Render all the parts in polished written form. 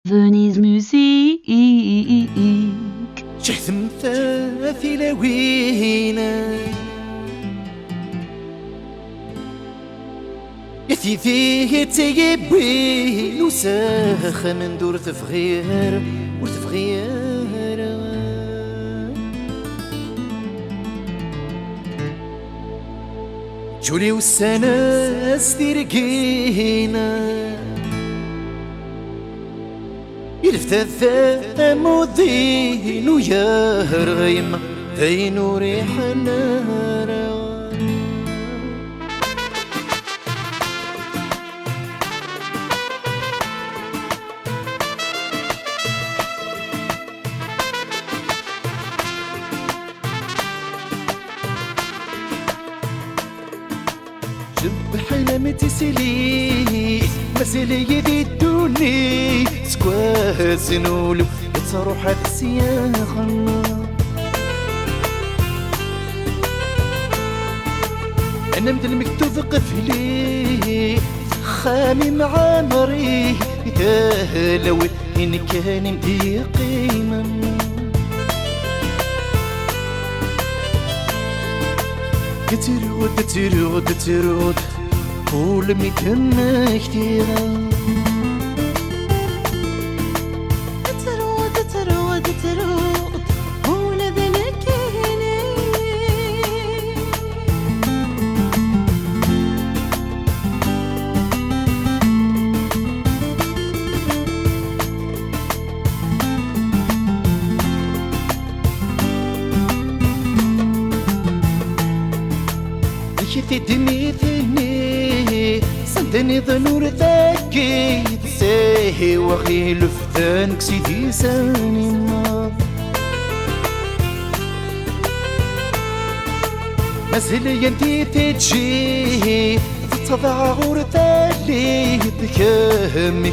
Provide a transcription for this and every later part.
Venise Musique. شحت مثاثي لوينا يثي فيه تيبين وساخ من دور تفغير وتفغير جولي والسنة ستيرقينا يلفت الثامودين ويا رغيم ذين وريح النار جب حلمتي سلي مسلي يدي الدوني سكوا سنولو يتروح هذا السياخنا انا مثل المكتوب قفلي خامي مع مري يتهلوي ان كان مضيقي ترود كل ميتنا كتيرة ترود هون ذلك هنا شتي دني ثني صدني ظنور ذاكي تساهي وغي لفذانك سيدي ساني النار مسهلي انتي تجي تتضع غور ثالي بكم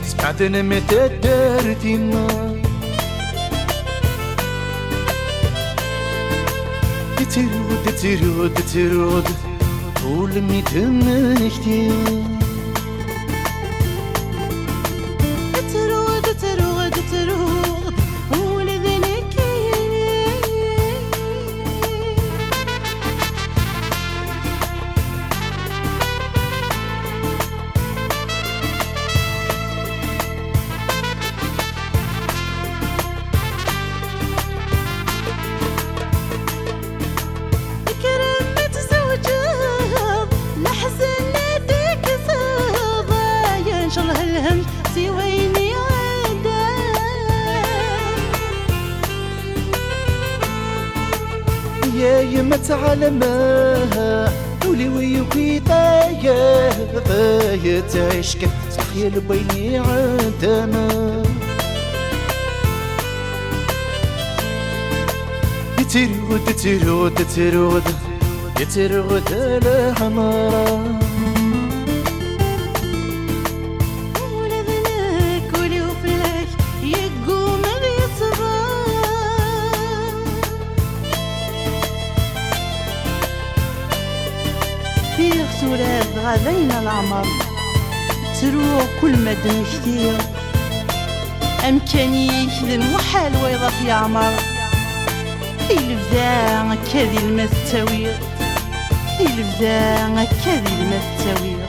سمعتنا متى دارتي النار ترود كل ميتنا كتير ترود هون ذلك سويني عدا يا يما تعلمها ولي ويوكي ضايا تعيشك صحيا لبيني عدما ترود الحمارة فيه سورات غادينا العمر تروح كل مدن كتير أمكاني كذا المحال ويضا في عمر في البدا كذي المستوير في البدا كذي المستوير